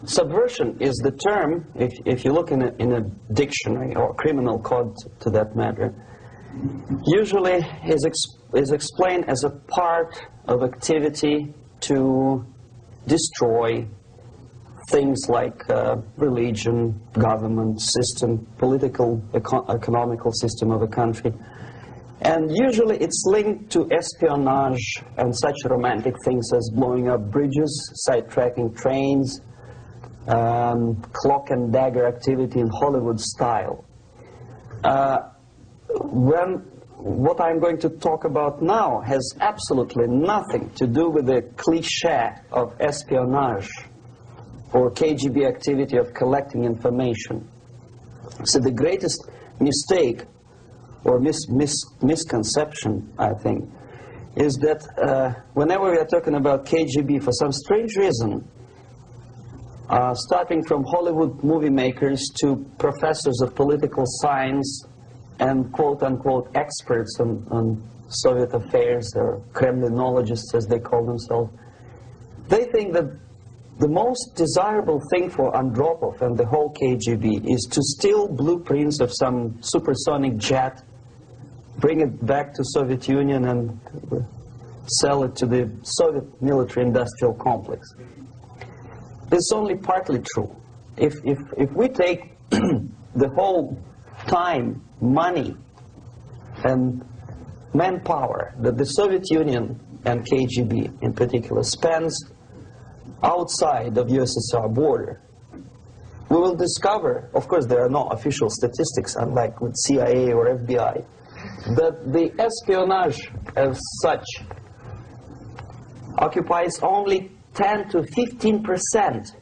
Subversion is the term, if you look in a dictionary or criminal code to that matter, usually is explained as a part of activity to destroy things like religion, government system, political, economical system of a country. And usually it's linked to espionage and such romantic things as blowing up bridges, sidetracking trains, cloak and dagger activity in Hollywood style. What I'm going to talk about now has absolutely nothing to do with the cliché of espionage or KGB activity of collecting information. So the greatest mistake or misconception, I think, is that whenever we are talking about KGB, for some strange reason, starting from Hollywood movie makers to professors of political science and quote-unquote experts on Soviet affairs, or Kremlinologists as they call themselves, they think that the most desirable thing for Andropov and the whole KGB is to steal blueprints of some supersonic jet, bring it back to Soviet Union and sell it to the Soviet military-industrial complex. This is only partly true. If we take the whole time, money, and manpower that the Soviet Union and KGB in particular spends outside of USSR border, we will discover, of course there are no official statistics unlike with CIA or FBI, that the espionage as such occupies only 10 to 15%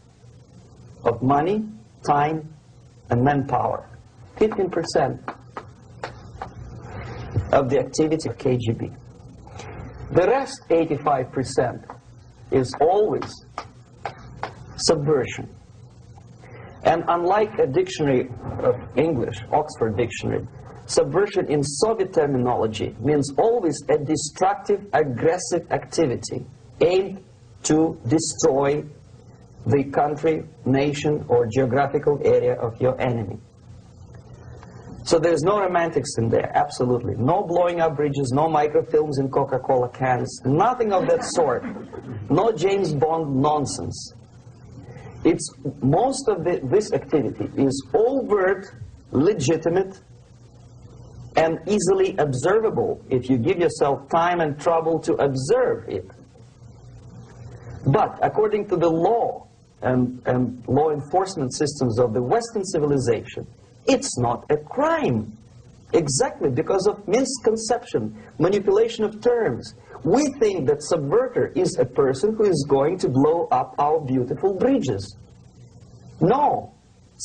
of money, time, and manpower. 15% of the activity of KGB. The rest, 85%, is always subversion. And unlike a dictionary of English, Oxford Dictionary, subversion in Soviet terminology means always a destructive, aggressive activity aimed to destroy the country, nation, or geographical area of your enemy. So there's no romantics in there, absolutely. No blowing up bridges, no microfilms in Coca-Cola cans, nothing of that sort. No James Bond nonsense. It's most of this activity is overt, legitimate, and easily observable if you give yourself time and trouble to observe it. But according to the law and law enforcement systems of the Western civilization, it's not a crime. Exactly because of misconception, manipulation of terms. We think that subverter is a person who is going to blow up our beautiful bridges. No.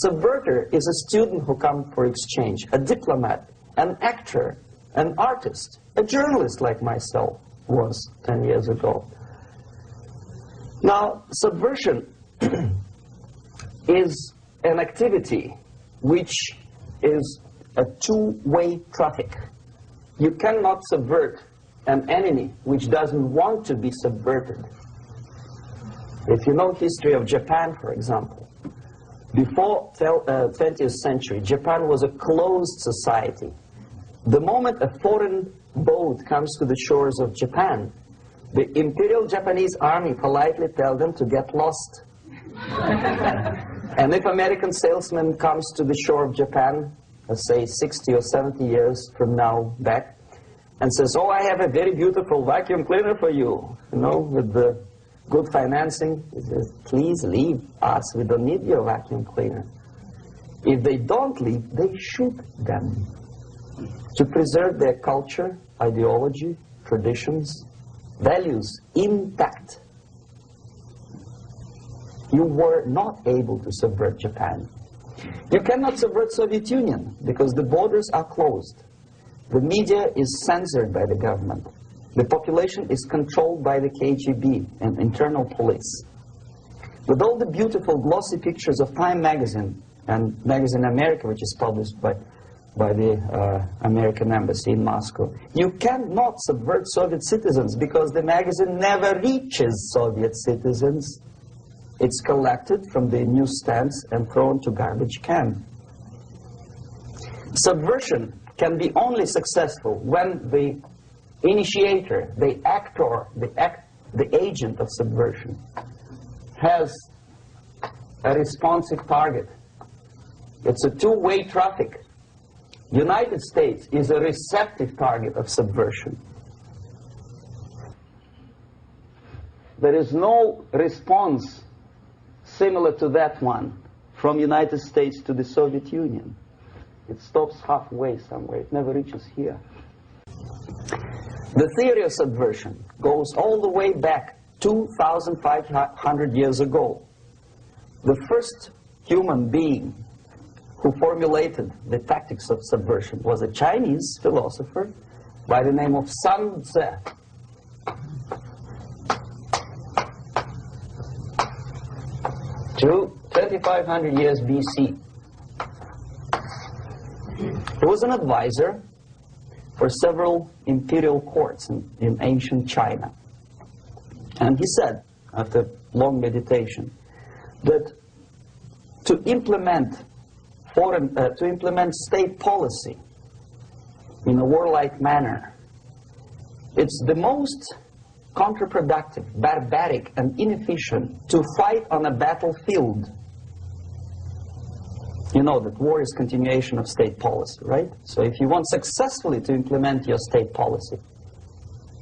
Subverter is a student who comes for exchange, a diplomat, an actor, an artist, a journalist like myself was 10 years ago. Now, subversion is an activity which is a two-way traffic. You cannot subvert an enemy which doesn't want to be subverted. If you know history of Japan, for example, before 20th century, Japan was a closed society. The moment a foreign boat comes to the shores of Japan, the Imperial Japanese Army politely tells them to get lost. And if American salesman comes to the shore of Japan, let's say 60 or 70 years from now back, and says, oh, I have a very beautiful vacuum cleaner for you, with the good financing, he says, please leave us, we don't need your vacuum cleaner. If they don't leave, they shoot them to preserve their culture, ideology, traditions, values intact. You were not able to subvert Japan. You cannot subvert Soviet Union because the borders are closed. The media is censored by the government. The population is controlled by the KGB and internal police. With all the beautiful glossy pictures of Time magazine and Magazine America, which is published by the American embassy in Moscow, you cannot subvert Soviet citizens because the magazine never reaches Soviet citizens. it's collected from the newsstands and thrown to garbage can. Subversion can be only successful when the initiator, the actor, the agent of subversion has a responsive target. It's a two-way traffic. United States is a receptive target of subversion. There is no response similar to that one from United States to the Soviet Union. It stops halfway somewhere. It never reaches here. The theory of subversion goes all the way back 2,500 years ago. The first human being who formulated the tactics of subversion was a Chinese philosopher by the name of Sun Tzu. 2,500 years BC. He was an advisor for several imperial courts in ancient China. And he said, after long meditation, that to implement state policy in a warlike manner, it's the most counterproductive, barbaric, and inefficient to fight on a battlefield. You know that war is continuation of state policy, right? So if you want successfully to implement your state policy,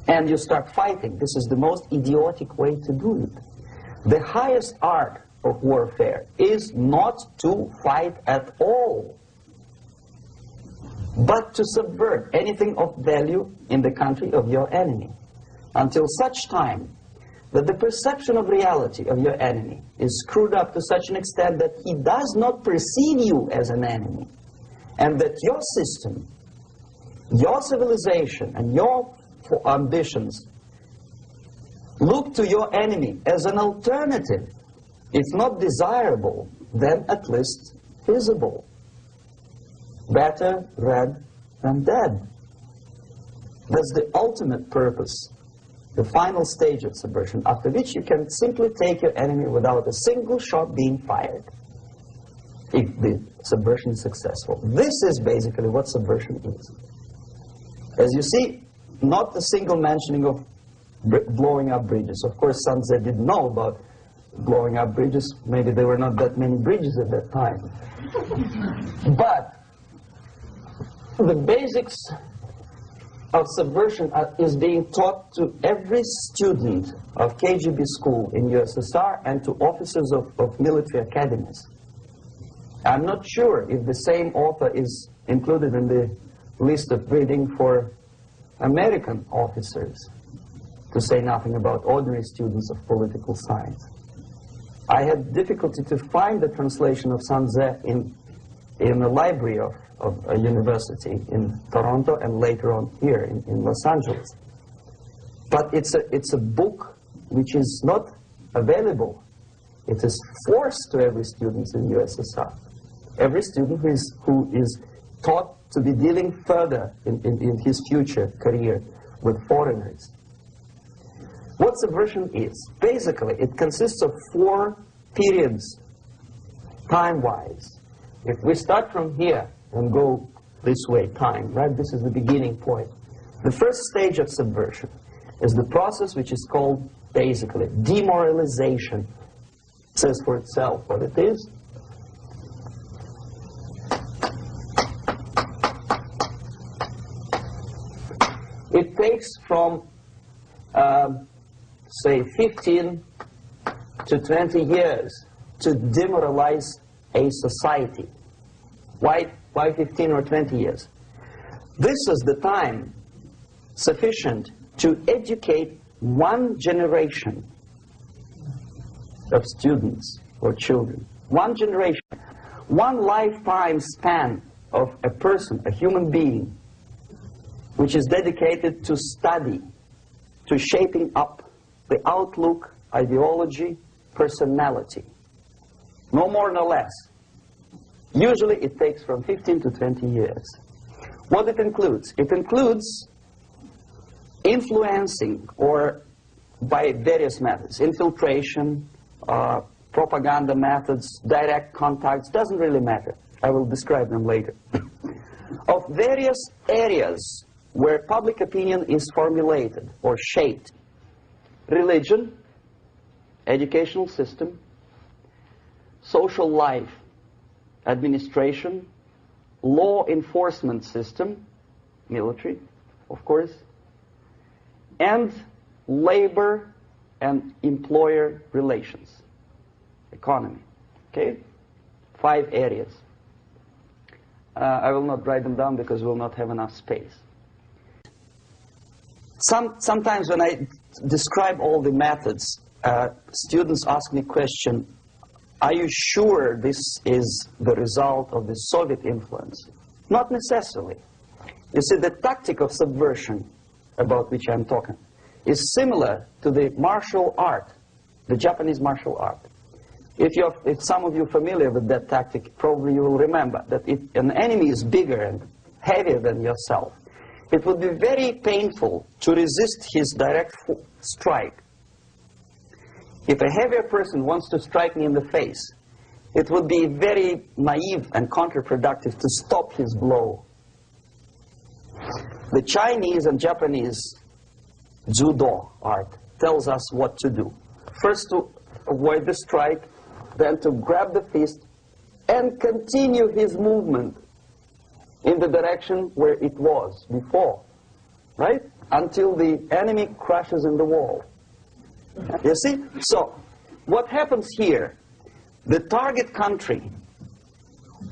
and you start fighting, this is the most idiotic way to do it. The highest art of warfare is not to fight at all, but to subvert anything of value in the country of your enemy, until such time that the perception of reality of your enemy is screwed up to such an extent that he does not perceive you as an enemy, and that your system, your civilization, and your ambitions look to your enemy as an alternative, if not desirable, then at least feasible. Better red than dead. That's the ultimate purpose, the final stage of subversion, after which you can simply take your enemy without a single shot being fired, if the subversion is successful. This is basically what subversion is. As you see, not a single mentioning of blowing up bridges. Of course, Sun Tzu didn't know about blowing up bridges. Maybe there were not that many bridges at that time. But the basics of subversion is being taught to every student of KGB school in USSR and to officers of military academies. I'm not sure if the same author is included in the list of reading for American officers, to say nothing about ordinary students of political science. I had difficulty to find the translation of Sun Tzu in the library of a university in Toronto and later on here in Los Angeles. But it's a book which is not available. It is forced to every student in USSR. Every student who is taught to be dealing further in his future career with foreigners. What subversion is? Basically, it consists of 4 periods, time-wise. If we start from here and go this way, time, right? This is the beginning point. The first stage of subversion is the process which is called, basically, demoralization. It says for itself what it is. It takes from, say, 15 to 20 years to demoralize a society. Why 15 or 20 years? This is the time sufficient to educate one generation of students or children. One generation, one lifetime span of a person, a human being, which is dedicated to study, to shaping up the outlook, ideology, personality. No more, no less. Usually it takes from 15 to 20 years. What it includes? It includes influencing, or by various methods, infiltration, propaganda methods, direct contacts, doesn't really matter. I will describe them later. Of various areas where public opinion is formulated or shaped. Religion, educational system, social life, administration, law enforcement system, military, of course, and labor and employer relations, economy. Okay? 5 areas. I will not write them down because we will not have enough space. Sometimes when I describe all the methods, students ask me question, are you sure this is the result of the Soviet influence? Not necessarily. You see, the tactic of subversion, about which I'm talking, is similar to the martial art, the Japanese martial art. If some of you are familiar with that tactic, probably you will remember that if an enemy is bigger and heavier than yourself, it would be very painful to resist his direct strike. If a heavier person wants to strike me in the face, it would be very naive and counterproductive to stop his blow. The Chinese and Japanese judo art tells us what to do. First to avoid the strike, then to grab the fist and continue his movement in the direction where it was before, right? Until the enemy crashes in the wall. You see? So, what happens here? The target country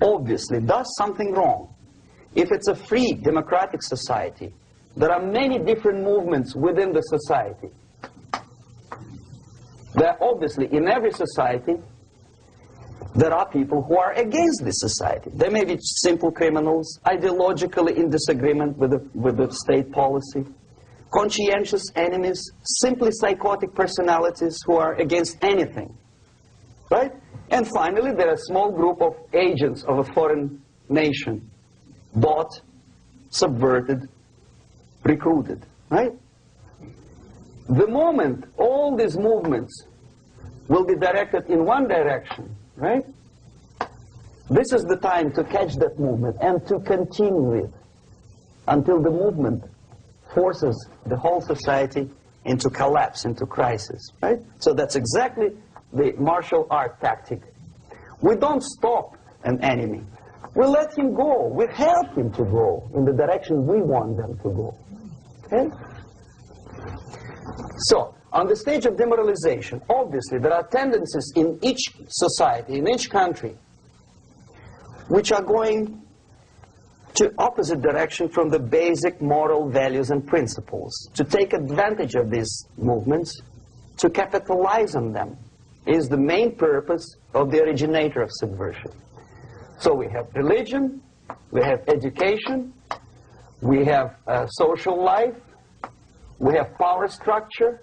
obviously does something wrong. If it's a free democratic society, there are many different movements within the society. There are obviously, in every society, there are people who are against this society. They may be simple criminals, ideologically in disagreement with the state policy, conscientious enemies, simply psychotic personalities who are against anything, right? And finally, there are a small group of agents of a foreign nation, bought, subverted, recruited, right? The moment all these movements will be directed in one direction, right? This is the time to catch that movement and to continue it until the movement forces the whole society into collapse, into crisis, right? So that's exactly the martial art tactic. We don't stop an enemy. We let him go. We help him to go in the direction we want them to go. Okay? So, on the stage of demoralization, obviously there are tendencies in each society, in each country, which are going to opposite direction from the basic moral values and principles. To take advantage of these movements, to capitalize on them, is the main purpose of the originator of subversion. So we have religion, we have education, we have social life, we have power structure,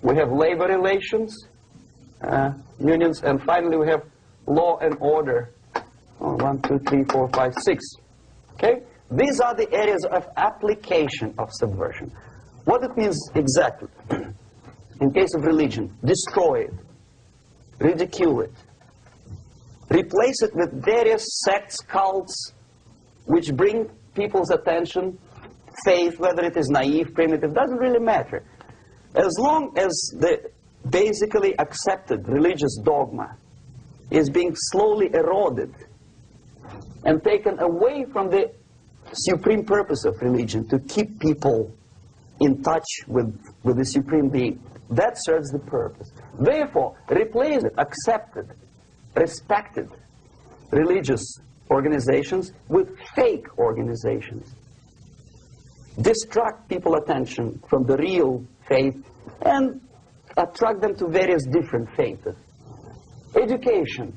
we have labor relations, unions, and finally we have law and order. 1, 2, 3, 4, 5, 6. Okay? These are the areas of application of subversion. What it means exactly? In case of religion, destroy it, ridicule it, replace it with various sects, cults, which bring people's attention, faith, whether it is naive, primitive, doesn't really matter. As long as the basically accepted religious dogma is being slowly eroded and taken away from the supreme purpose of religion, to keep people in touch with the supreme being, that serves the purpose. Therefore, replace it, accepted, respected religious organizations with fake organizations. Distract people's attention from the real faith and attract them to various different faiths. Education.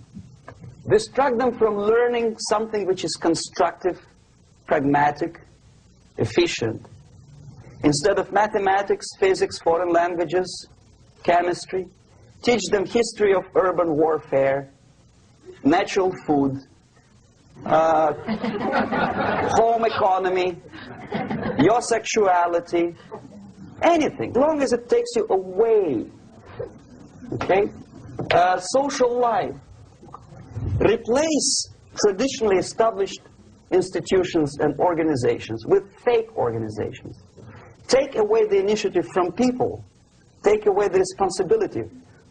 Distract them from learning something which is constructive, pragmatic, efficient. Instead of mathematics, physics, foreign languages, chemistry, teach them history of urban warfare, natural food, home economy, your sexuality, anything, as long as it takes you away, okay, Social life. Replace traditionally established institutions and organizations with fake organizations. Take away the initiative from people. Take away the responsibility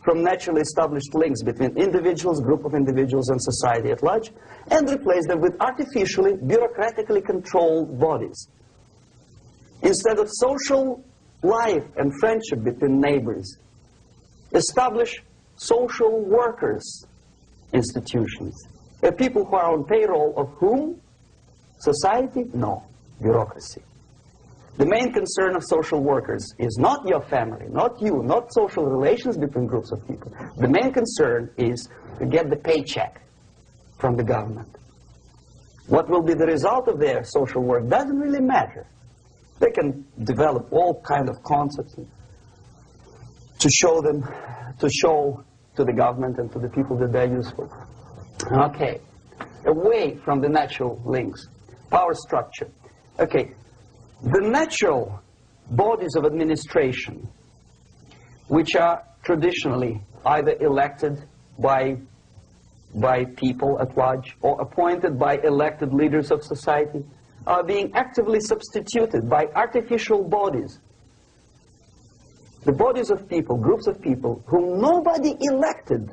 from naturally established links between individuals, group of individuals, and society at large, and replace them with artificially, bureaucratically controlled bodies. Instead of social life and friendship between neighbors, establish social workers institutions. People who are on payroll of whom? Society? No. Bureaucracy. The main concern of social workers is not your family, not you, not social relations between groups of people. The main concern is to get the paycheck from the government. What will be the result of their social work doesn't really matter. They can develop all kind of concepts to show to the government and to the people that they're useful. Okay, away from the natural links, power structure. Okay, the natural bodies of administration, which are traditionally either elected by people at large or appointed by elected leaders of society, are being actively substituted by artificial bodies. The bodies of people, groups of people, whom nobody elected.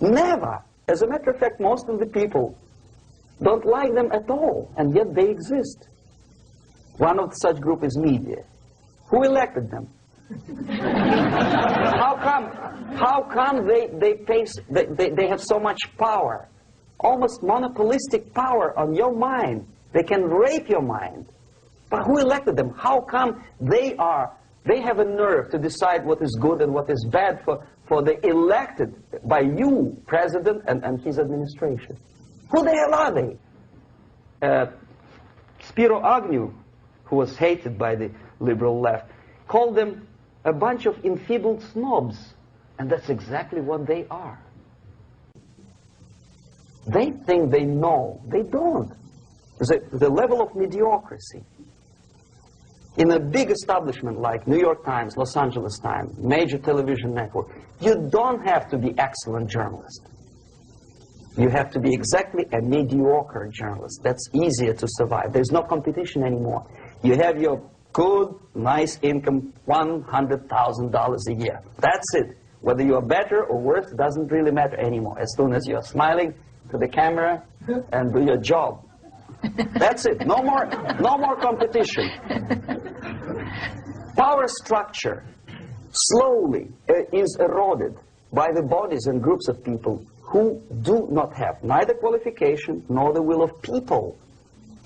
Never. As a matter of fact, most of the people don't like them at all, and yet they exist. One of such group is media. Who elected them? How come they have so much power? Almost monopolistic power on your mind. They can rape your mind. But who elected them? How come they have a nerve to decide what is good and what is bad for the elected by you, president, and his administration? Who the hell are they? Spiro Agnew, who was hated by the liberal left, called them a bunch of enfeebled snobs. And that's exactly what they are. They think they know. They don't. The level of mediocrity. In a big establishment like New York Times, Los Angeles Times, major television network, you don't have to be excellent journalist. You have to be exactly a mediocre journalist. That's easier to survive. There's no competition anymore. You have your good, nice income, $100,000 a year. That's it. Whether you are better or worse doesn't really matter anymore. As soon as you are smiling to the camera and do your job. That's it. No more competition. Power structure slowly is eroded by the bodies and groups of people who do not have neither qualification nor the will of people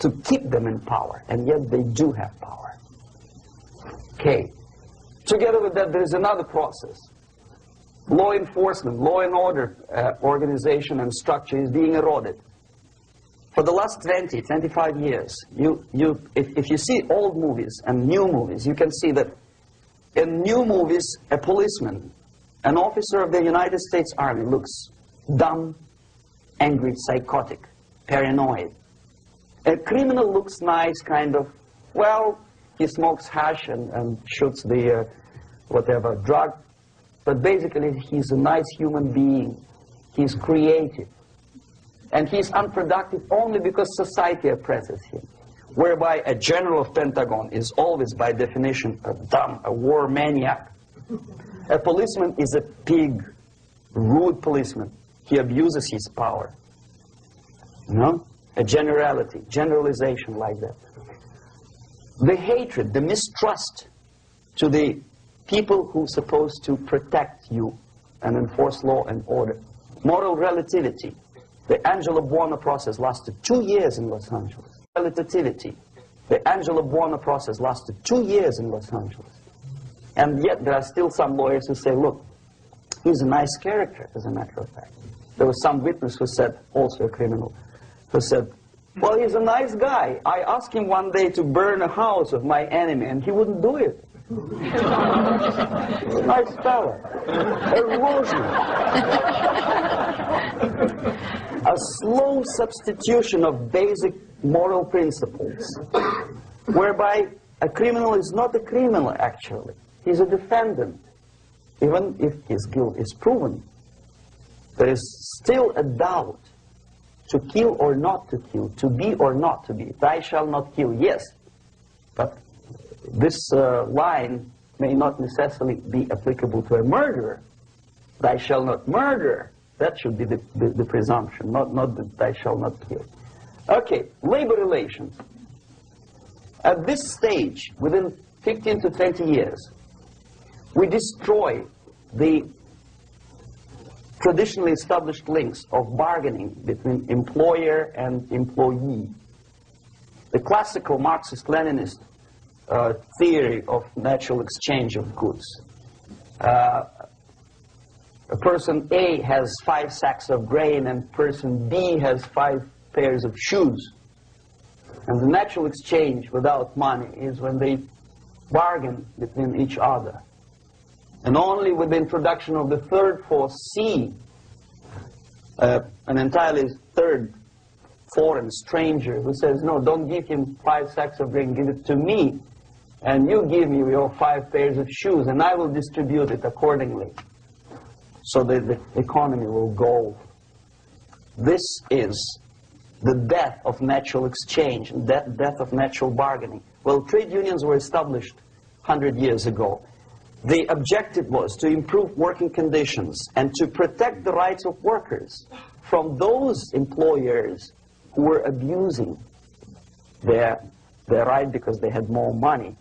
to keep them in power, and yet they do have power. Okay. Together with that, there is another process. Law enforcement, law and order organization and structure is being eroded. For the last 20, 25 years, if you see old movies and new movies, you can see that in new movies, a policeman, an officer of the United States Army looks dumb, angry, psychotic, paranoid. A criminal looks nice, kind of, well, he smokes hash and shoots the whatever drug, but basically he's a nice human being. He's creative. And he's unproductive only because society oppresses him. Whereby a general of Pentagon is always, by definition, a dumb, a war maniac. A policeman is a pig, rude policeman. He abuses his power. You know? A generality, generalization like that. The hatred, the mistrust to the people who are supposed to protect you and enforce law and order. Moral relativity. The Angelo Buono process lasted 2 years in Los Angeles. Relativity. The Angelo Buono process lasted 2 years in Los Angeles. And yet there are still some lawyers who say, look, he's a nice character, as a matter of fact. There was some witness who said, also a criminal, who said, well, he's a nice guy. I asked him one day to burn a house of my enemy, and he wouldn't do it. He's a nice fellow. Erosion. A slow substitution of basic moral principles, whereby a criminal is not a criminal, actually. He's a defendant. Even if his guilt is proven, there is still a doubt to kill or not to kill, to be or not to be. Thou shalt not kill, yes, but this line may not necessarily be applicable to a murderer. Thou shalt not murder. That should be the presumption, not that thou shalt not kill. Okay, labor relations. At this stage, within 15 to 20 years, we destroy the traditionally established links of bargaining between employer and employee. The classical Marxist-Leninist theory of natural exchange of goods. A person A has 5 sacks of grain and person B has 5 pairs of shoes. And the natural exchange without money is when they bargain between each other. And only with the introduction of the third force C, an entirely third foreign stranger who says, no, don't give him 5 sacks of grain, give it to me, and you give me your 5 pairs of shoes, and I will distribute it accordingly, so that the economy will go. This is the death of natural exchange, death of natural bargaining. Well, trade unions were established 100 years ago. The objective was to improve working conditions and to protect the rights of workers from those employers who were abusing their right because they had more money.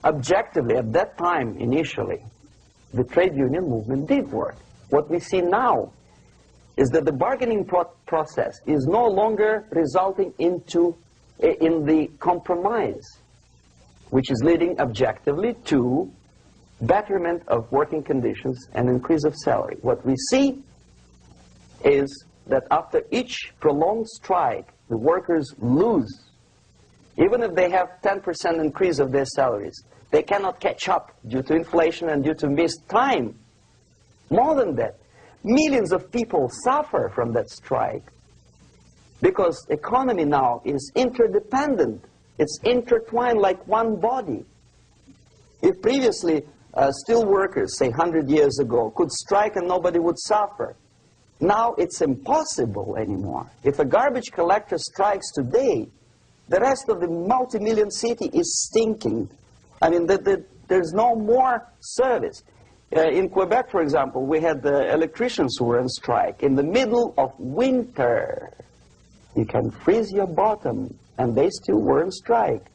Objectively, at that time, initially, the trade union movement did work. What we see now is that the bargaining process is no longer resulting in the compromise, which is leading objectively to betterment of working conditions and increase of salary. What we see is that after each prolonged strike, the workers lose. Even if they have 10% increase of their salaries, they cannot catch up due to inflation and due to missed time. More than that, millions of people suffer from that strike because economy now is interdependent. It's intertwined like one body. If previously steel workers, say 100 years ago, could strike and nobody would suffer, now it's impossible anymore. If a garbage collector strikes today, the rest of the multi-million city is stinking. I mean, there's no more service. In Quebec, for example, we had the electricians who were on strike in the middle of winter. You can freeze your bottom, and they still were on strike.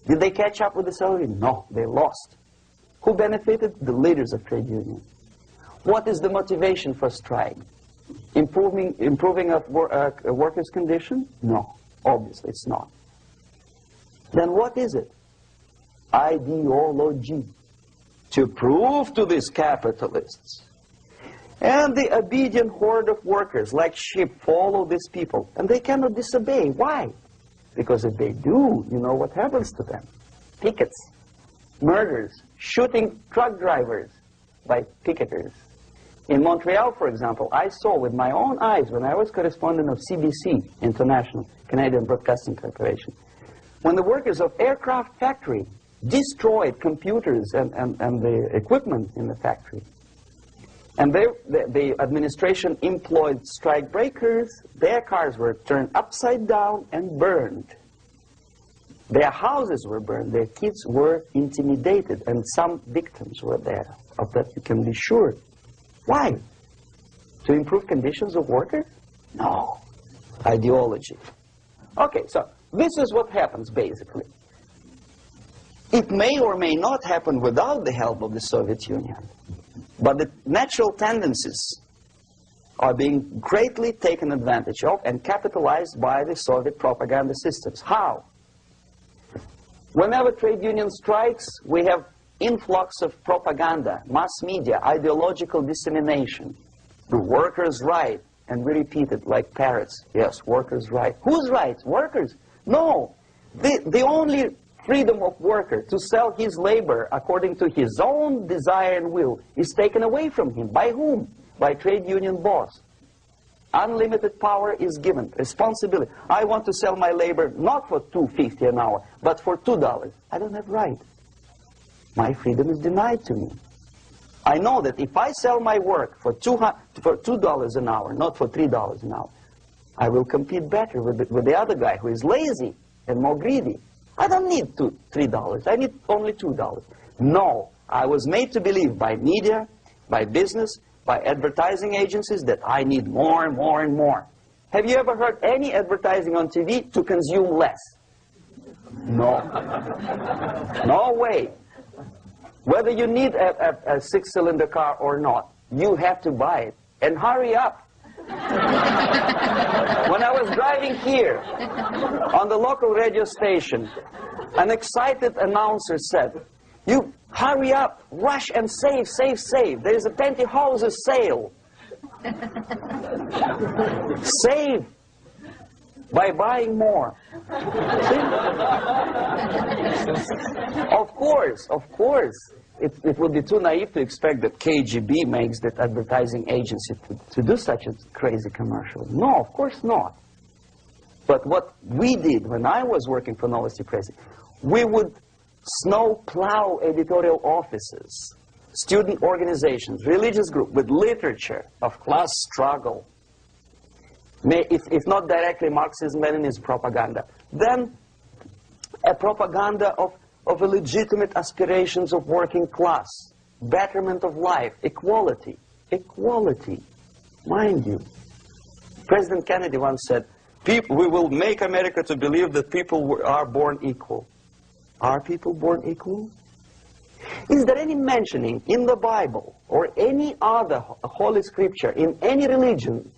Did they catch up with the salary? No, they lost. Who benefited? The leaders of trade unions. What is the motivation for strike? Improving of a workers' condition? No, obviously it's not. Then what is it? Ideology. To prove to these capitalists. And the obedient horde of workers, like sheep, follow these people. And they cannot disobey. Why? Because if they do, you know what happens to them. Pickets, murders, shooting truck drivers by picketers. In Montreal, for example, I saw with my own eyes when I was correspondent of CBC International, Canadian Broadcasting Corporation, when the workers of aircraft factory destroyed computers and the equipment in the factory. And the administration employed strike breakers. Their cars were turned upside down and burned. Their houses were burned. Their kids were intimidated. And some victims were there. Of that you can be sure. Why? To improve conditions of workers? No. Ideology. Okay, so this is what happens basically. It may or may not happen without the help of the Soviet Union. But the natural tendencies are being greatly taken advantage of and capitalized by the Soviet propaganda systems. How? Whenever trade union strikes, we have influx of propaganda, mass media, ideological dissemination. The workers' right, and we repeat it like parrots. Yes, workers' right. Whose rights? Workers? No. The only freedom of worker to sell his labor according to his own desire and will is taken away from him. By whom? By trade union boss. Unlimited power is given. Responsibility. I want to sell my labor not for $2.50 an hour, but for $2. I don't have right. My freedom is denied to me. I know that if I sell my work for $2 an hour, not for $3 an hour, I will compete better with the other guy who is lazy and more greedy. I don't need $3. I need only $2. No, I was made to believe by media, by business, by advertising agencies that I need more and more and more. Have you ever heard any advertising on TV to consume less? No. No way. Whether you need a six-cylinder car or not, you have to buy it. And hurry up. When I was driving here on the local radio station, an excited announcer said, "You hurry up, rush and save, save, save. There is a pantyhose sale." Save by buying more. See? Of course. It would be too naive to expect that KGB makes that advertising agency to do such a crazy commercial. No, of course not. But what we did when I was working for Novosti Press, we would snow plow editorial offices, student organizations, religious groups with literature of class struggle. If not directly Marxism-Leninism propaganda, then a propaganda of illegitimate aspirations of working class, betterment of life, equality. Equality, mind you. President Kennedy once said, "We will make America to believe that people are born equal." Are people born equal? Is there any mentioning in the Bible or any other holy scripture in any religion,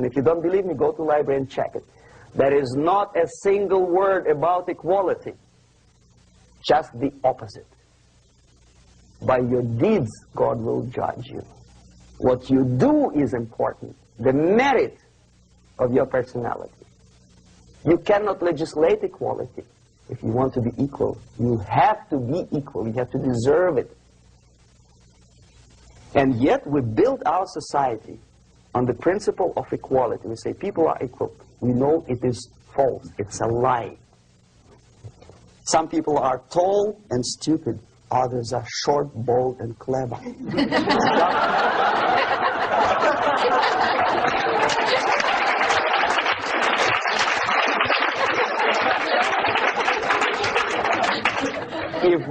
if you don't believe me, go to the library and check it, there is not a single word about equality, just the opposite. By your deeds, God will judge you. What you do is important, the merit of your personality. You cannot legislate equality. If you want to be equal, you have to be equal. You have to deserve it. And yet we build our society on the principle of equality. We say people are equal. We know it is false. It's a lie. Some people are tall and stupid. Others are short, bold, and clever. If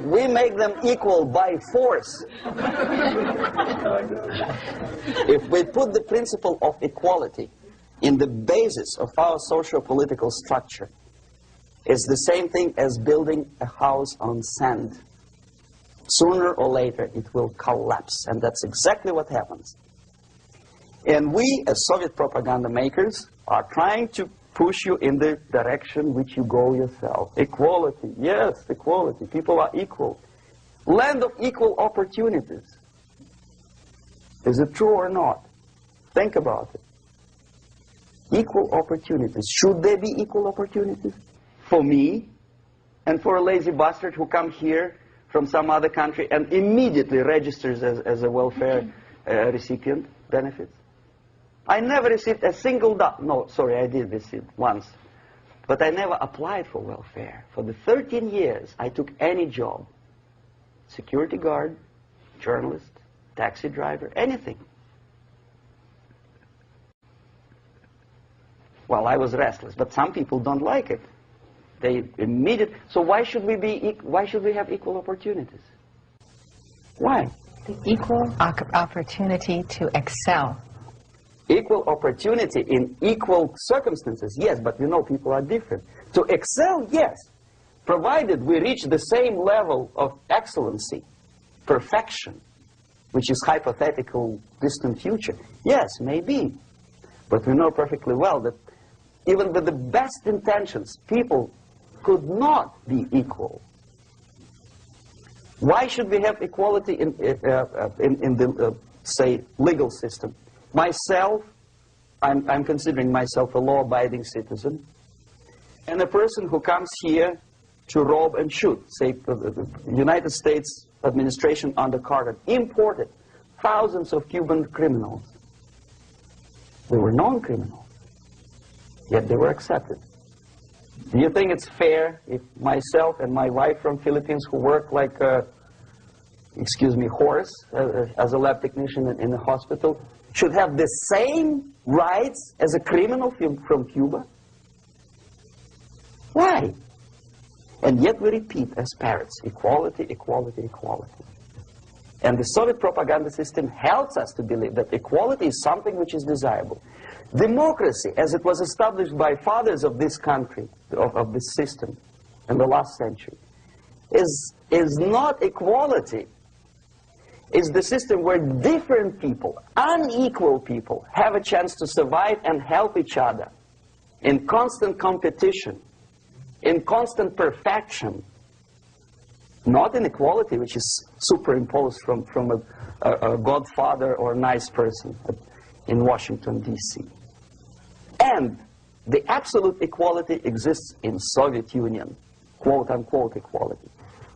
we make them equal by force, if we put the principle of equality in the basis of our socio-political structure, it's the same thing as building a house on sand. Sooner or later it will collapse, and that's exactly what happens. And we, as Soviet propaganda makers, are trying to push you in the direction which you go yourself. Equality, yes, equality. People are equal. Land of equal opportunities. Is it true or not? Think about it. Equal opportunities. Should there be equal opportunities? For me and for a lazy bastard who comes here from some other country and immediately registers as a welfare recipient benefits? I never received a single dollar. No, sorry, I did receive once. But I never applied for welfare. For the 13 years, I took any job. Security guard, journalist, taxi driver, anything. Well, I was restless, but some people don't like it. They immediately. So why should we have equal opportunities? Why? The equal opportunity to excel. Equal opportunity in equal circumstances, yes, but you know people are different. To excel, yes, provided we reach the same level of excellency, perfection, which is hypothetical, distant future. Yes, maybe. But we know perfectly well that even with the best intentions, people could not be equal. Why should we have equality in the, say, legal system? Myself, I'm considering myself a law-abiding citizen, and a person who comes here to rob and shoot, say, the United States administration under Carter imported thousands of Cuban criminals. They were non-criminals, yet they were accepted. Do you think it's fair if myself and my wife from Philippines, who work like a, excuse me, horse as a lab technician in a hospital, should have the same rights as a criminal from Cuba? Why? And yet we repeat as parrots, equality, equality, equality. And the Soviet propaganda system helps us to believe that equality is something which is desirable. Democracy, as it was established by fathers of this country, of this system in the last century, is not equality. It's the system where different people, unequal people, have a chance to survive and help each other in constant competition, in constant perfection. Not inequality, which is superimposed from a godfather or a nice person in Washington, D.C. And the absolute equality exists in Soviet Union, quote-unquote equality.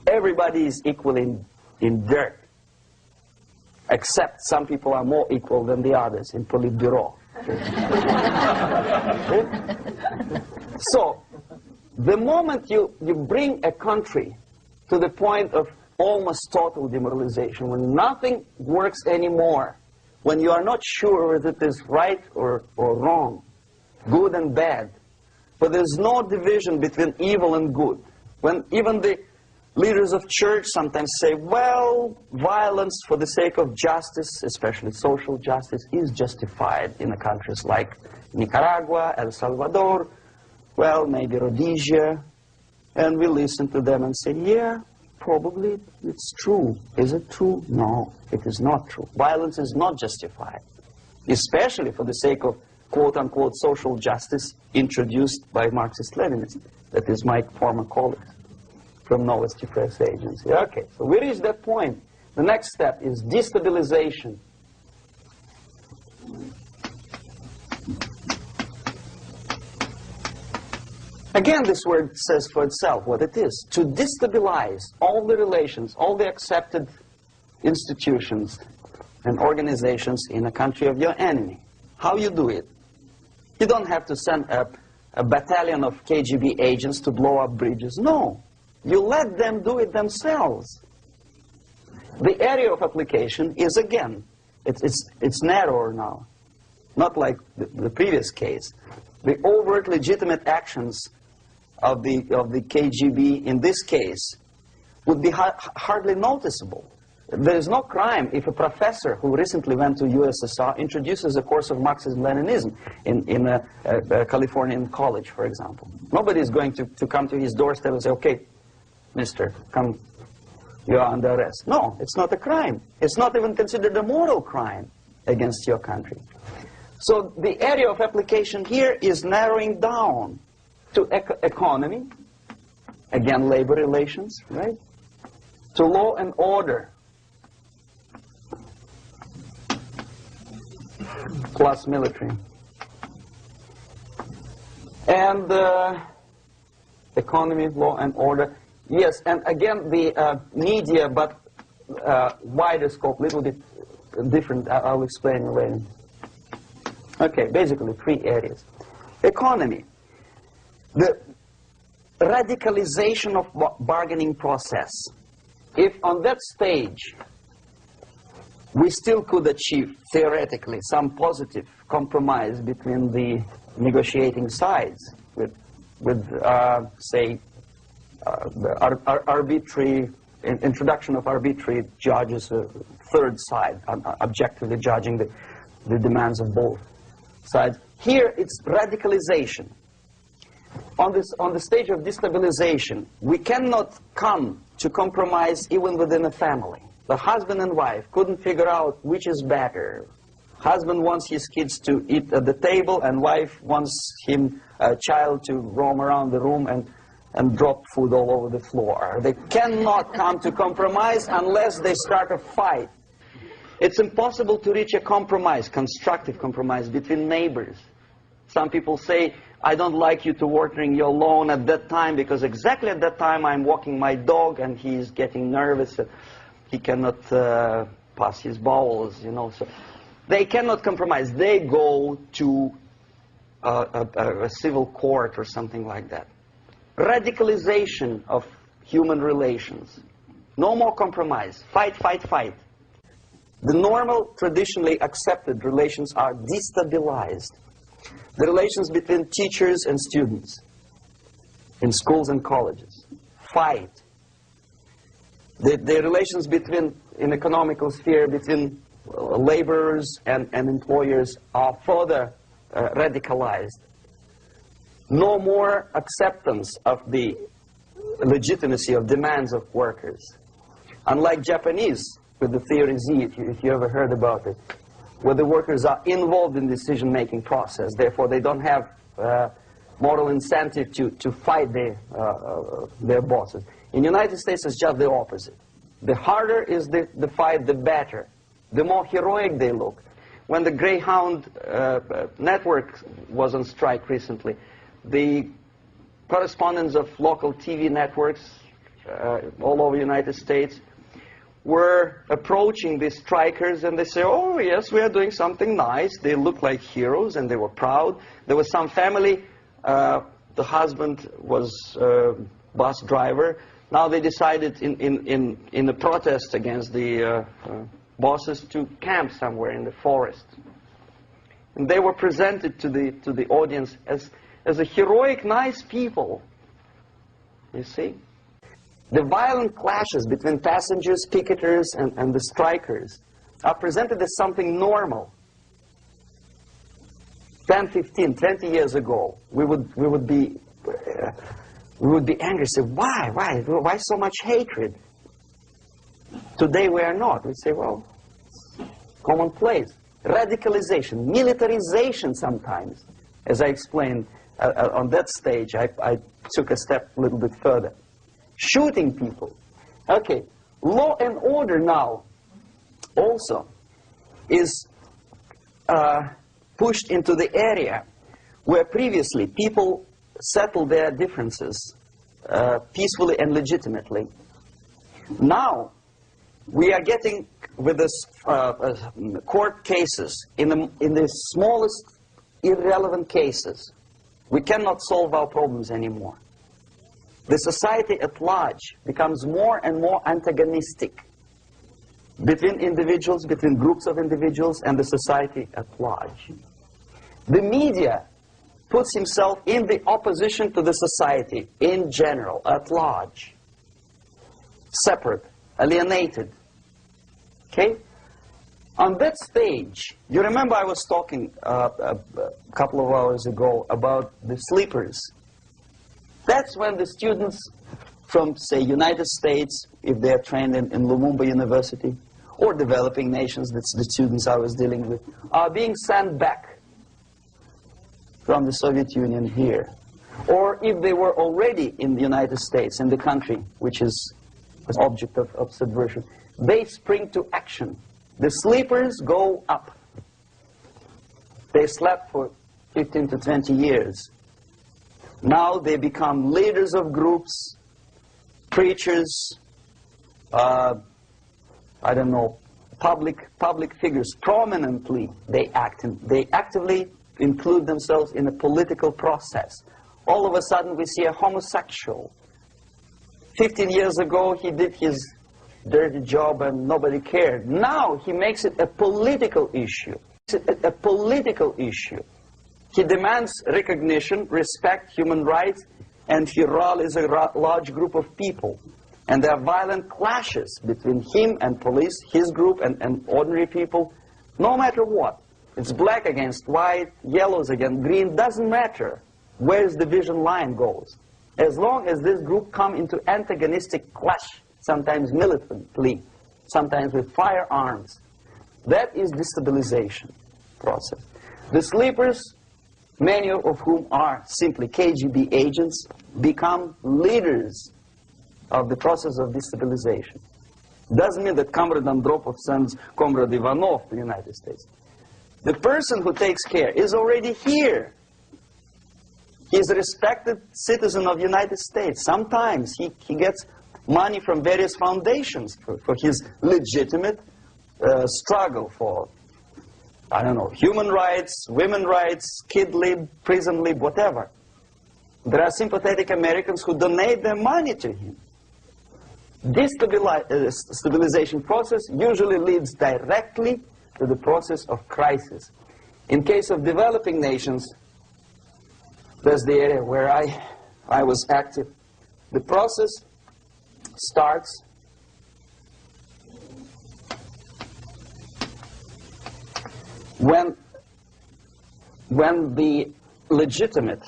Everybody is equal in dirt, except some people are more equal than the others in Politburo. So, the moment you bring a country to the point of almost total demoralization, when nothing works anymore, when you are not sure whether it is right or wrong, good and bad, but there's no division between evil and good, when even the leaders of church sometimes say, well, violence for the sake of justice, especially social justice, is justified in the countries like Nicaragua, El Salvador, well, maybe Rhodesia. And we listen to them and say, yeah, probably it's true. Is it true? No, it is not true. Violence is not justified, especially for the sake of quote-unquote social justice introduced by Marxist-Leninists. That is my former colleagues from Novosti Press Agency. Okay, so we reached that point. The next step is destabilization. Again, this word says for itself what it is. To destabilize all the relations, all the accepted institutions and organizations in a country of your enemy. How you do it? You don't have to send a battalion of KGB agents to blow up bridges. No. You let them do it themselves. The area of application is, again, it's narrower now. Not like the previous case. The overt legitimate actions of the KGB in this case would be hardly noticeable. There is no crime if a professor who recently went to USSR introduces a course of Marxism-Leninism in a Californian college, for example. Nobody is going to come to his doorstep and say, okay, mister, come, you are under arrest. No, it's not a crime. It's not even considered a moral crime against your country. So the area of application here is narrowing down to economy, again, labor relations, right? To law and order, plus military. And economy, law and order. Yes, and again, the media, but wider scope, little bit different. I'll explain later. Okay, basically 3 areas. Economy. The radicalization of bargaining process. If on that stage we still could achieve, theoretically, some positive compromise between the negotiating sides with say, arbitrary, introduction of arbitrary judges, a third side, objectively judging the demands of both sides. Here it's radicalization. On the stage of destabilization, we cannot come to compromise even within a family. The husband and wife couldn't figure out which is better. Husband wants his kids to eat at the table, and wife wants a child to roam around the room and drop food all over the floor. They cannot come to compromise unless they start a fight. It's impossible to reach a compromise, constructive compromise, between neighbors. Some people say, I don't like you to watering your lawn at that time because exactly at that time I'm walking my dog and he's getting nervous. He cannot pass his bowels, you know. So they cannot compromise. They go to a civil court or something like that. radicalization of human relations. No more compromise. Fight, fight, fight. The normal, traditionally accepted relations are destabilized. The relations between teachers and students in schools and colleges. Fight. The relations between, in economical sphere, between laborers and employers are further radicalized. No more acceptance of the legitimacy of demands of workers. Unlike Japanese, with the theory Z, if you ever heard about it, where the workers are involved in the decision-making process, therefore they don't have moral incentive to fight their bosses. In the United States, it's just the opposite. The harder is the fight, the better. The more heroic they look. When the Greyhound network was on strike recently, the correspondents of local TV networks all over the United States were approaching the strikers, and they say, oh yes, we are doing something nice. They looked like heroes and they were proud. There was some family, the husband was bus driver. Now they decided in a protest against the bosses to camp somewhere in the forest. And they were presented to the audience as a heroic, nice people. You see? The violent clashes between passengers, picketers, and the strikers are presented as something normal. 10, 15, 20 years ago, we would be angry, say, why so much hatred? Today we are not. We say, well, commonplace. Radicalization, militarization sometimes. As I explained on that stage, I took a step a little bit further. Shooting people. Okay, law and order now also is pushed into the area where previously people settled their differences peacefully and legitimately. Now we are getting with this court cases in the smallest irrelevant cases. We cannot solve our problems anymore. The society at large becomes more and more antagonistic between individuals, between groups of individuals, and the society at large. The media puts himself in the opposition to the society in general, at large. Separate, alienated. Okay? On that stage, you remember I was talking a couple of hours ago about the sleepers. That's when the students from, say, United States, if they are trained in Lumumba University, or developing nations, that's the students I was dealing with, are being sent back from the Soviet Union here. Or if they were already in the United States, in the country, which is an object of subversion, they spring to action. The sleepers go up. They slept for 15 to 20 years. Now they become leaders of groups, preachers, I don't know, public figures. Prominently they actively include themselves in a political process. All of a sudden we see a homosexual. 15 years ago he did his dirty job and nobody cared. Now he makes it a political issue. A political issue. He demands recognition, respect, human rights, and he rallies a large group of people. And there are violent clashes between him and police, his group and ordinary people, no matter what. It's black against white, yellows against green, doesn't matter where the division line goes. As long as this group come into antagonistic clash, sometimes militantly, sometimes with firearms, that is destabilization process. The sleepers, many of whom are simply KGB agents, become leaders of the process of destabilization. Doesn't mean that Comrade Andropov sends Comrade Ivanov to the United States. The person who takes care is already here. He's a respected citizen of the United States. Sometimes he gets money from various foundations for his legitimate struggle for, I don't know, human rights, women's rights, kid lib, prison lib, whatever. There are sympathetic Americans who donate their money to him. This stabilization process usually leads directly to the process of crisis. In case of developing nations, that's the area where I was active. The process starts when the legitimate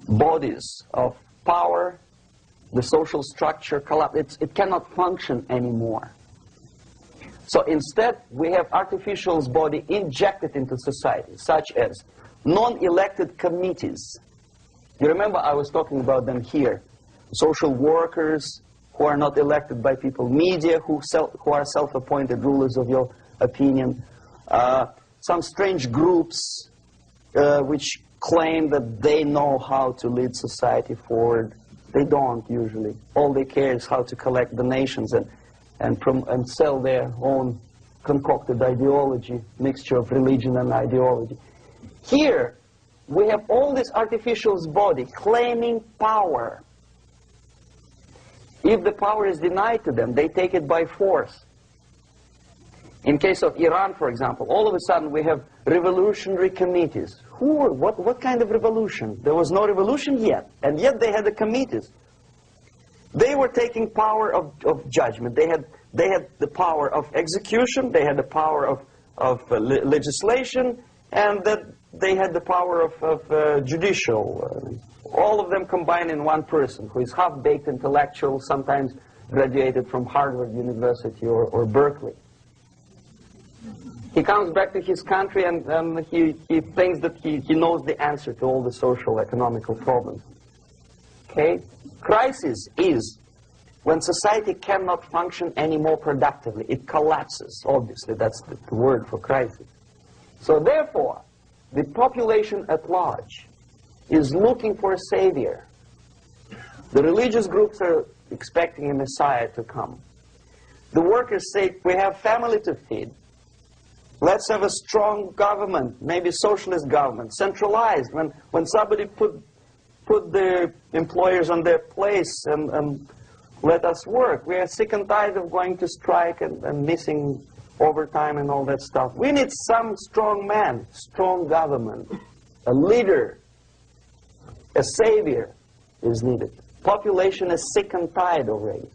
bodies of power, the social structure collapse. It cannot function anymore. So instead, we have artificial's body injected into society, such as non-elected committees. You remember I was talking about them here. Social workers who are not elected by people, media who are self-appointed rulers of your opinion, some strange groups which claim that they know how to lead society forward. They don't usually. All they care is how to collect donations and sell their own concocted ideology, mixture of religion and ideology. Here, we have all this artificial's body claiming power. If the power is denied to them, they take it by force. In case of Iran, for example, all of a sudden we have revolutionary committees. What kind of revolution? There was no revolution yet, and yet they had the committees. They were taking power of judgment. They had the power of execution, they had the power of legislation, and that they had the power of judicial. All of them combined in one person, who is half-baked intellectual, sometimes graduated from Harvard University or Berkeley. He comes back to his country and he thinks that he knows the answer to all the social, economical problems. Okay? Crisis is when society cannot function any more productively. It collapses, obviously. That's the word for crisis. So therefore, the population at large is looking for a savior. The religious groups are expecting a Messiah to come. The workers say, we have family to feed. Let's have a strong government, maybe socialist government, centralized. When somebody put the employers on their place and let us work. We are sick and tired of going to strike and missing overtime and all that stuff. We need some strong man, strong government, a leader, a savior is needed. Population is sick and tired already.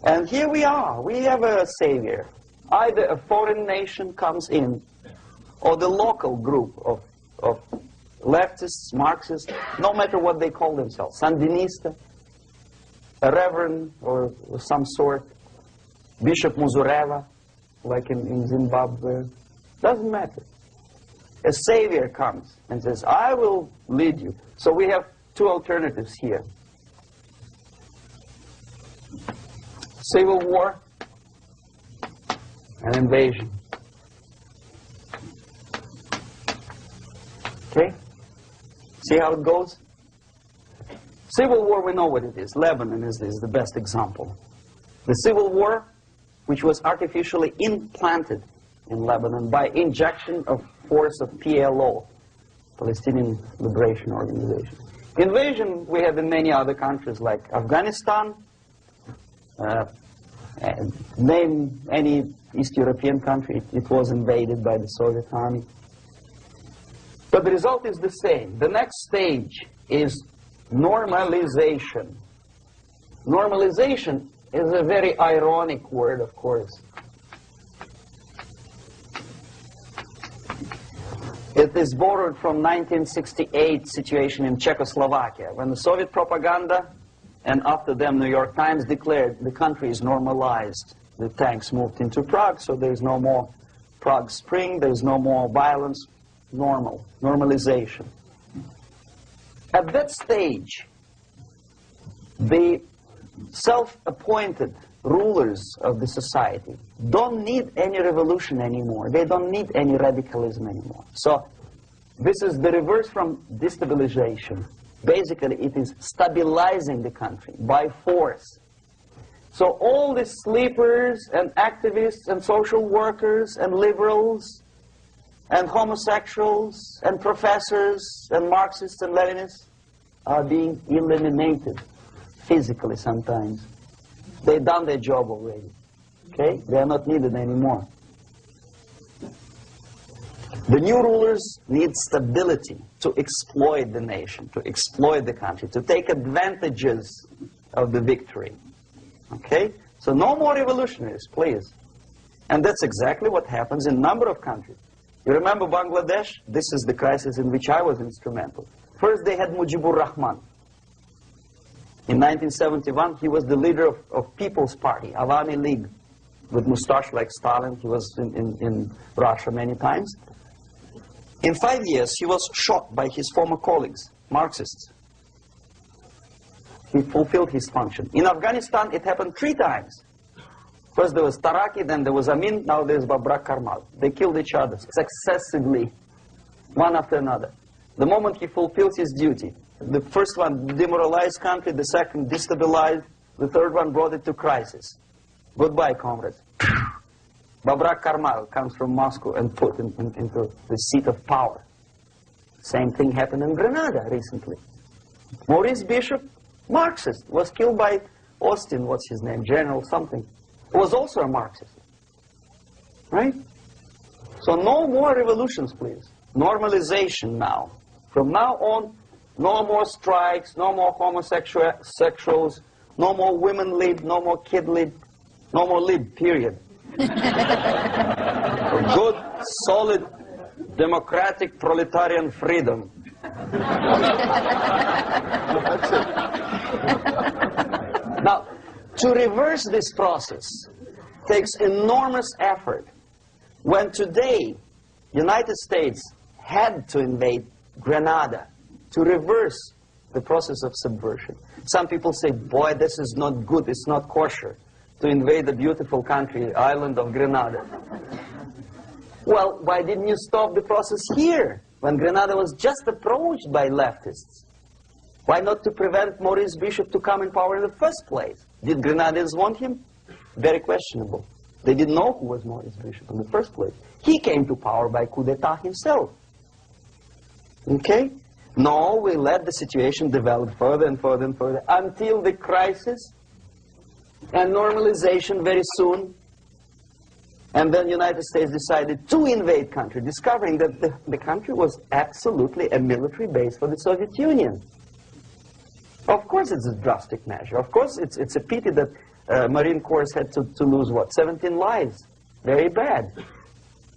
And here we are. We have a savior. Either a foreign nation comes in, or the local group of leftists, Marxists, no matter what they call themselves, Sandinista, a reverend or some sort, Bishop Muzureva, like in Zimbabwe, doesn't matter. A savior comes and says, I will lead you. So we have two alternatives here. Civil war, an invasion. Okay? See how it goes? Civil war, we know what it is. Lebanon is the best example. The civil war, which was artificially implanted in Lebanon by injection of force of PLO, Palestinian Liberation Organization. Invasion we have in many other countries like Afghanistan, name any East European country, it was invaded by the Soviet army. But the result is the same. The next stage is normalization. Normalization is a very ironic word, of course. It is borrowed from 1968 situation in Czechoslovakia, when the Soviet propaganda and after them New York Times declared the country is normalized. The tanks moved into Prague, so there's no more Prague Spring, there's no more violence, normalization. At that stage, the self-appointed rulers of the society don't need any revolution anymore. They don't need any radicalism anymore. So this is the reverse from destabilization. Basically, it is stabilizing the country by force. So all the sleepers and activists and social workers and liberals and homosexuals and professors and Marxists and Leninists are being eliminated physically sometimes. They've done their job already. Okay? They are not needed anymore. The new rulers need stability to exploit the nation, to exploit the country, to take advantages of the victory. Okay? So no more revolutionaries, please. And that's exactly what happens in a number of countries. You remember Bangladesh? This is the crisis in which I was instrumental. First they had Mujibur Rahman. In 1971, he was the leader of People's Party, Awami League, with mustache like Stalin. He was in Russia many times. In 5 years, he was shot by his former colleagues, Marxists. He fulfilled his function. In Afghanistan, it happened 3 times. First there was Taraki, then there was Amin, now there's Babrak Karmal. They killed each other successively, one after another. The moment he fulfills his duty, the first one demoralized country, the second destabilized, the third one brought it to crisis. Goodbye, comrades. Babrak Karmal comes from Moscow and put into the seat of power. Same thing happened in Grenada recently. Maurice Bishop, Marxist, was killed by Austin, what's his name, General something, who was also a Marxist. Right? So no more revolutions, please. Normalization now. From now on, no more strikes, no more homosexuals, no more women lib, no more kid lib, no more lib, period. For good, solid, democratic, proletarian freedom. That's it. Now, to reverse this process takes enormous effort. When today, United States had to invade Grenada to reverse the process of subversion. Some people say, boy, this is not good, it's not kosher to invade the beautiful country, island of Grenada. Well, why didn't you stop the process here, when Grenada was just approached by leftists? Why not to prevent Maurice Bishop to come in power in the first place? Did Grenadians want him? Very questionable. They didn't know who was Maurice Bishop in the first place. He came to power by coup d'etat himself. Okay? No, we let the situation develop further and further and further until the crisis and normalization very soon. And then the United States decided to invade country, discovering that the country was absolutely a military base for the Soviet Union. Of course it's a drastic measure. Of course it's a pity that Marine Corps had to lose, what, 17 lives. Very bad.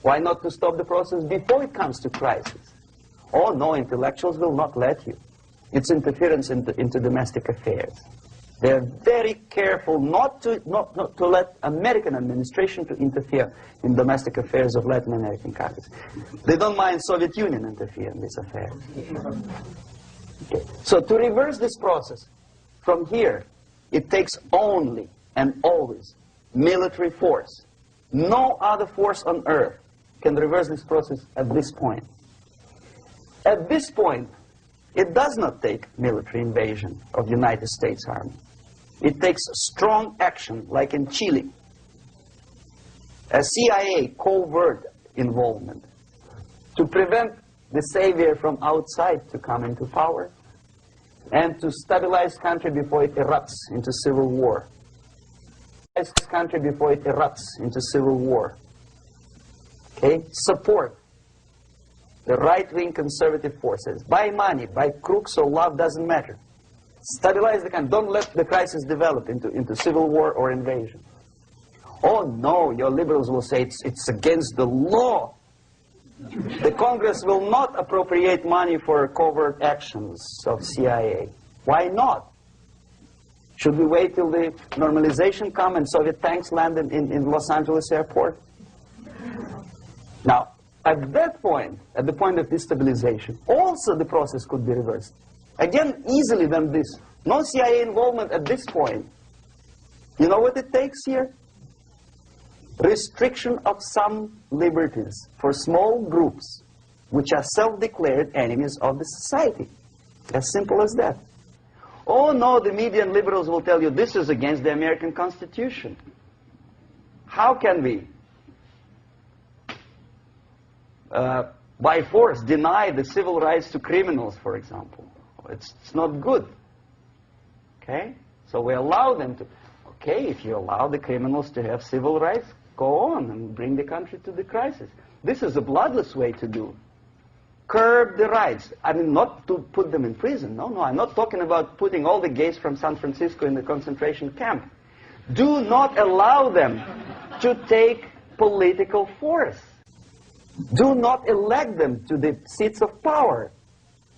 Why not to stop the process before it comes to crisis? Oh no, intellectuals will not let you. It's interference into domestic affairs. They're very careful not to let American administration to interfere in domestic affairs of Latin American countries. They don't mind Soviet Union interfere in these affairs. Okay. So to reverse this process, from here, it takes only and always military force. No other force on earth can reverse this process at this point. At this point, it does not take military invasion of the United States Army. It takes strong action, like in Chile. A CIA covert involvement to prevent the savior from outside to come into power and to stabilize country before it erupts into civil war. Country before it erupts into civil war. Okay? Support the right-wing conservative forces. By money, by crooks or love, doesn't matter. Stabilize the country. Don't let the crisis develop into civil war or invasion. Oh no, your liberals will say it's against the law. The Congress will not appropriate money for covert actions of CIA. Why not? Should we wait till the normalization come and Soviet tanks land in Los Angeles airport? Now, at that point, at the point of destabilization, also the process could be reversed. Again, easily than this. No CIA involvement at this point. You know what it takes here? Restriction of some liberties for small groups which are self-declared enemies of the society. As simple as that. Oh no, the media and liberals will tell you this is against the American Constitution. How can we by force deny the civil rights to criminals, for example. It's not good. Okay? So we allow them to... Okay, if you allow the criminals to have civil rights, go on and bring the country to the crisis. This is a bloodless way to do. Curb the rights. I mean, not to put them in prison. No, no, I'm not talking about putting all the gays from San Francisco in the concentration camp. Do not allow them to take political force. Do not elect them to the seats of power,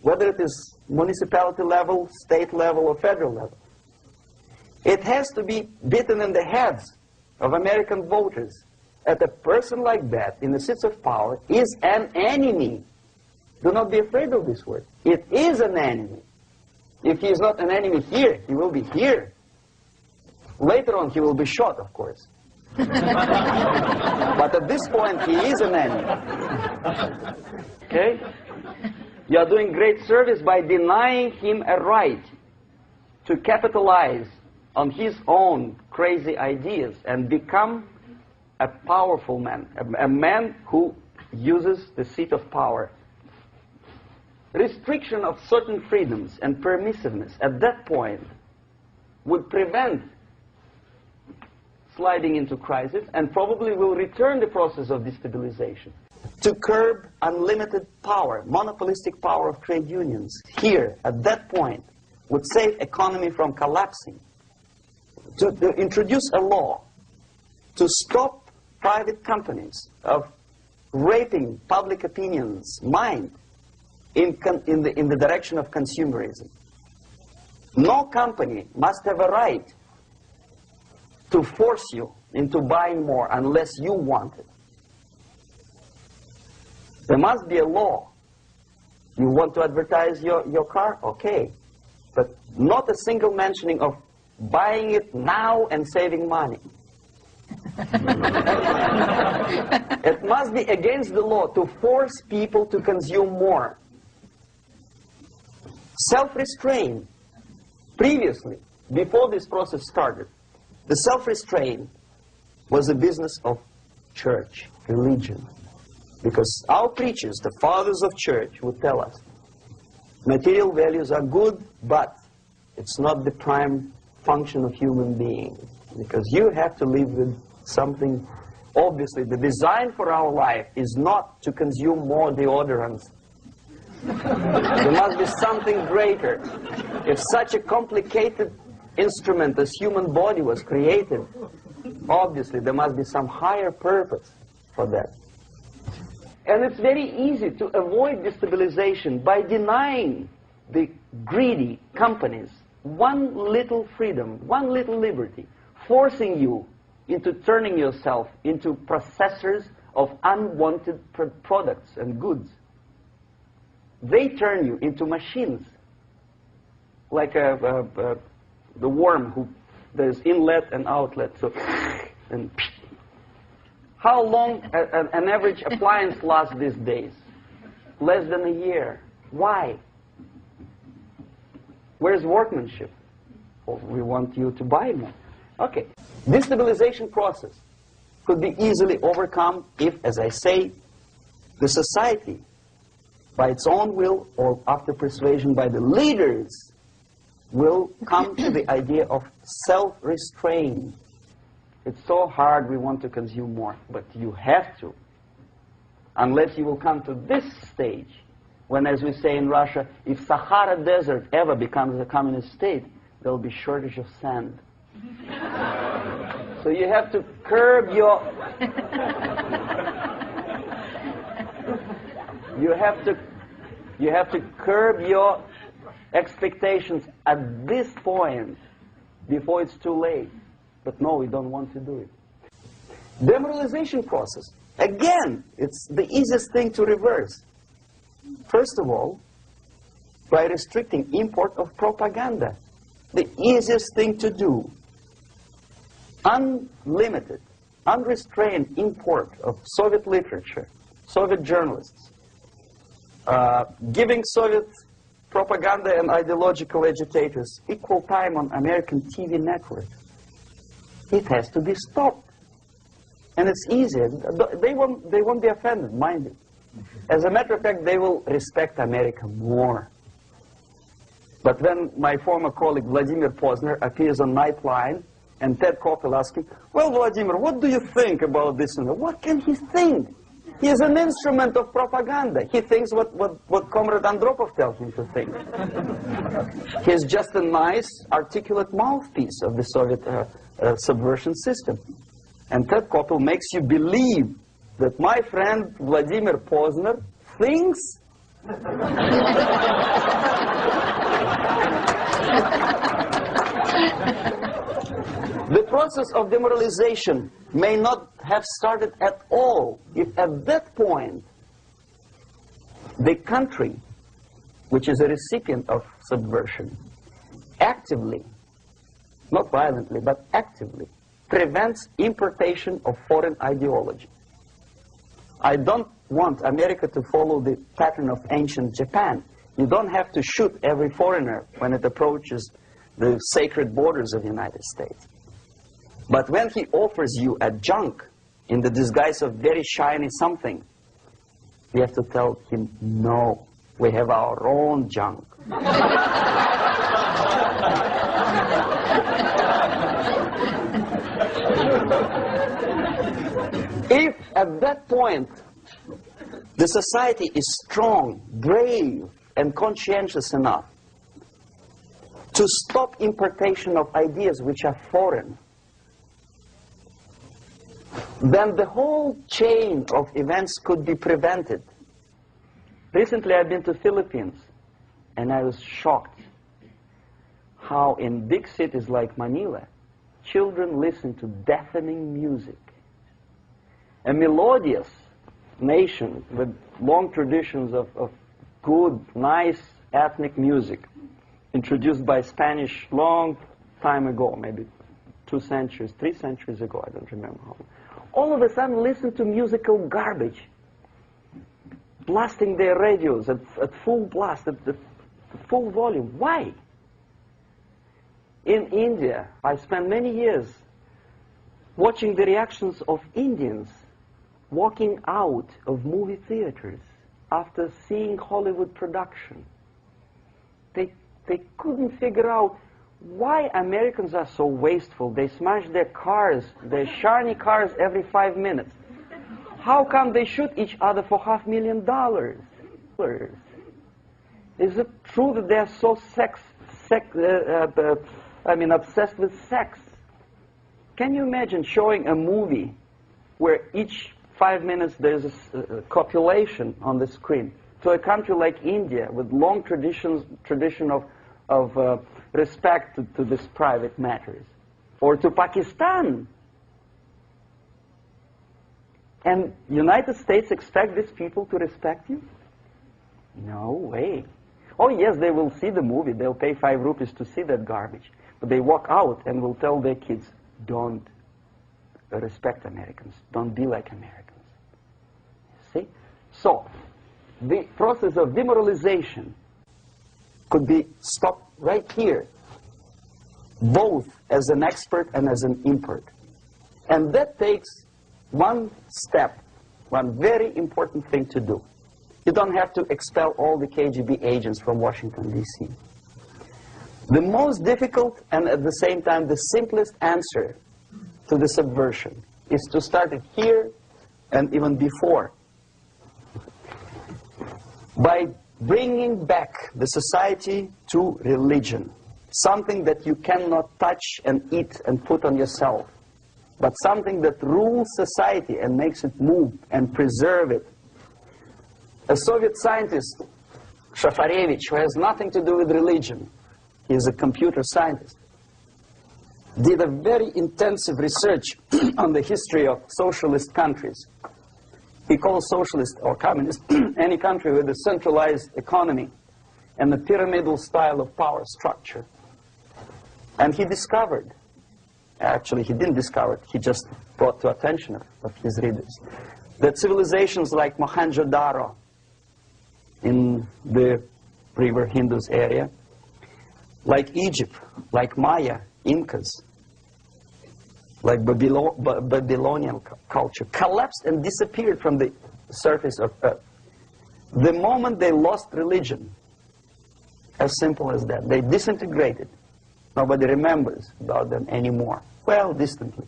whether it is municipality level, state level, or federal level. It has to be beaten in the heads of American voters that a person like that in the seats of power is an enemy. Do not be afraid of this word. It is an enemy. If he is not an enemy here, he will be here. Later on, he will be shot, of course. But at this point, he is an enemy. Okay? You are doing great service by denying him a right to capitalize on his own crazy ideas and become a powerful man, a man who uses the seat of power. Restriction of certain freedoms and permissiveness at that point would prevent sliding into crisis and probably will return the process of destabilization. To curb unlimited power, monopolistic power of trade unions, here, at that point, would save economy from collapsing. To introduce a law to stop private companies of raping public opinion's mind in the direction of consumerism. No company must have a right to force you into buying more unless you want it. There must be a law. You want to advertise your car? Okay. But not a single mentioning of buying it now and saving money. It must be against the law to force people to consume more. Self-restraint. Previously, before this process started, the self-restraint was a business of church, religion. Because our preachers, the fathers of church, would tell us, material values are good, but it's not the prime function of human being. Because you have to live with something. Obviously, the design for our life is not to consume more deodorants. There must be something greater. If such a complicated instrument as human body was created, obviously there must be some higher purpose for that. And it's very easy to avoid destabilization by denying the greedy companies one little freedom, one little liberty, forcing you into turning yourself into processors of unwanted products and goods. They turn you into machines, like the worm who there's inlet and outlet. So, and how long an average appliance lasts these days? Less than a year. Why? Where's workmanship? Well, we want you to buy more. Okay. Destabilization process could be easily overcome if, as I say, the society, by its own will or after persuasion by the leaders, will come to the idea of self-restraint. It's so hard we want to consume more, but you have to. Unless you will come to this stage, when, as we say in Russia, if Sahara Desert ever becomes a communist state, there will be shortage of sand. So you have to curb your... You have to curb your expectations at this point before it's too late. But no, we don't want to do it. Demoralization process. Again, it's the easiest thing to reverse. First of all, by restricting import of propaganda. The easiest thing to do. Unlimited, unrestrained import of Soviet literature, Soviet journalists. Giving Soviet propaganda and ideological agitators equal time on American TV networks. It has to be stopped. And it's easy. They won't be offended, mind you. As a matter of fact, they will respect America more. But when my former colleague Vladimir Posner appears on Nightline, and Ted Koppel asks him, well, Vladimir, what do you think about this? And what can he think? He is an instrument of propaganda. He thinks what Comrade Andropov tells him to think. He is just a nice, articulate mouthpiece of the Soviet subversion system. And Ted Koppel makes you believe that my friend Vladimir Posner thinks the process of demoralization may not have started at all if at that point the country, which is a recipient of subversion, actively, not violently, but actively, prevents importation of foreign ideology. I don't want America to follow the pattern of ancient Japan. You don't have to shoot every foreigner when it approaches the sacred borders of the United States. But when he offers you a junk in the disguise of very shiny something, you have to tell him, no, we have our own junk. If at that point the society is strong, brave, and conscientious enough to stop importation of ideas which are foreign, then the whole chain of events could be prevented. Recently I've been to Philippines, and I was shocked how in big cities like Manila, children listen to deafening music. A melodious nation with long traditions of good, nice ethnic music, introduced by Spanish long time ago, maybe 2 centuries, 3 centuries ago, I don't remember how. All of a sudden listen to musical garbage, blasting their radios at full blast, at full volume. Why? In India, I spent many years watching the reactions of Indians walking out of movie theaters after seeing Hollywood production. They couldn't figure out why Americans are so wasteful. They smash their cars, their shiny cars, every 5 minutes. How come they shoot each other for $500,000? Is it true that they're so obsessed with sex? Can you imagine showing a movie where each 5 minutes there's a copulation on the screen to a country like India with long tradition of respect to these private matters, or to Pakistan? And United States expect these people to respect you? No way. Oh yes, they will see the movie, they'll pay 5 rupees to see that garbage, but they walk out and will tell their kids, don't respect Americans, don't be like Americans. See? So, the process of demoralization could be stopped right here, both as an expert and as an import. And that takes one step, one very important thing to do. You don't have to expel all the KGB agents from Washington, D.C. The most difficult and at the same time the simplest answer to the subversion is to start it here and even before, by bringing back the society to religion, something that you cannot touch and eat and put on yourself, but something that rules society and makes it move and preserve it. A Soviet scientist, Shafarevich, who has nothing to do with religion, he is a computer scientist, did a very intensive research on the history of socialist countries. He calls socialist or communist any country with a centralized economy and a pyramidal style of power structure. And he discovered, actually he didn't discover it, he just brought to attention of his readers, that civilizations like Mohenjo-Daro in the river Indus area, like Egypt, like Maya, Incas, like Babylonian culture, collapsed and disappeared from the surface of The moment they lost religion, as simple as that, they disintegrated. Nobody remembers about them anymore. Well, distantly.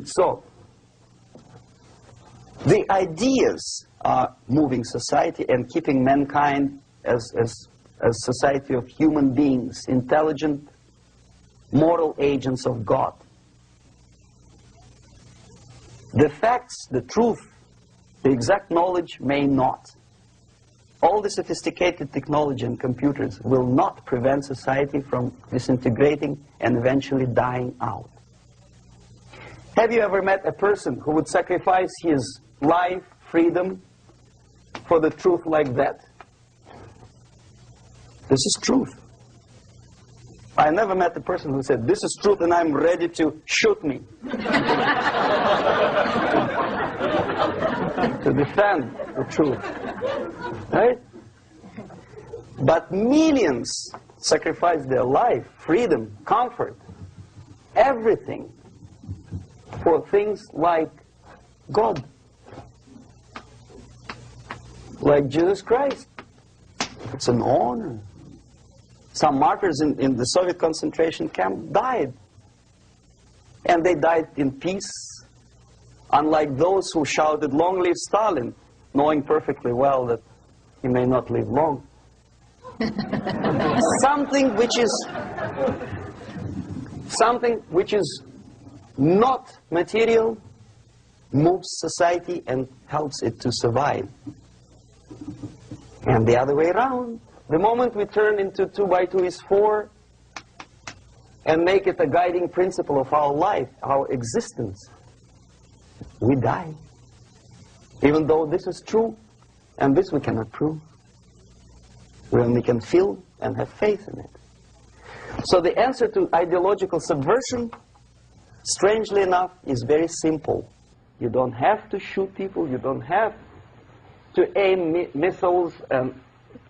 So, the ideas are moving society and keeping mankind as society of human beings, intelligent, moral agents of God. The facts, the truth, the exact knowledge may not. All the sophisticated technology and computers will not prevent society from disintegrating and eventually dying out. Have you ever met a person who would sacrifice his life, freedom, for the truth like that? This is truth. I never met a person who said, this is truth and I'm ready to shoot me. To defend the truth. Right? But millions sacrifice their life, freedom, comfort, everything for things like God. Like Jesus Christ. It's an honor. Some martyrs in the Soviet concentration camp died. And they died in peace, unlike those who shouted, "Long live Stalin," knowing perfectly well that he may not live long. Something which is not material moves society and helps it to survive. And the other way around. The moment we turn into 2 by 2 is 4 and make it a guiding principle of our life, our existence, we die. Even though this is true, and this we cannot prove. We only can feel and have faith in it. So the answer to ideological subversion, strangely enough, is very simple. You don't have to shoot people, you don't have to aim missiles and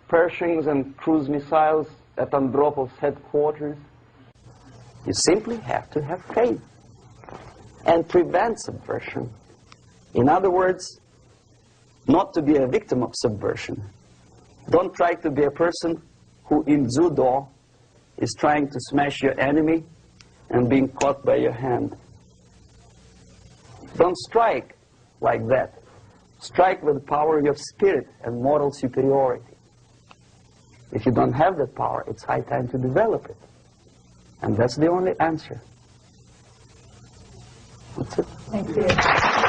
Pershings and cruise missiles at Andropov's headquarters. You simply have to have faith and prevent subversion. In other words, not to be a victim of subversion. Don't try to be a person who in judo is trying to smash your enemy and being caught by your hand. Don't strike like that. Strike with the power of your spirit and moral superiority. If you don't have that power, it's high time to develop it. And that's the only answer. That's it. Thank you.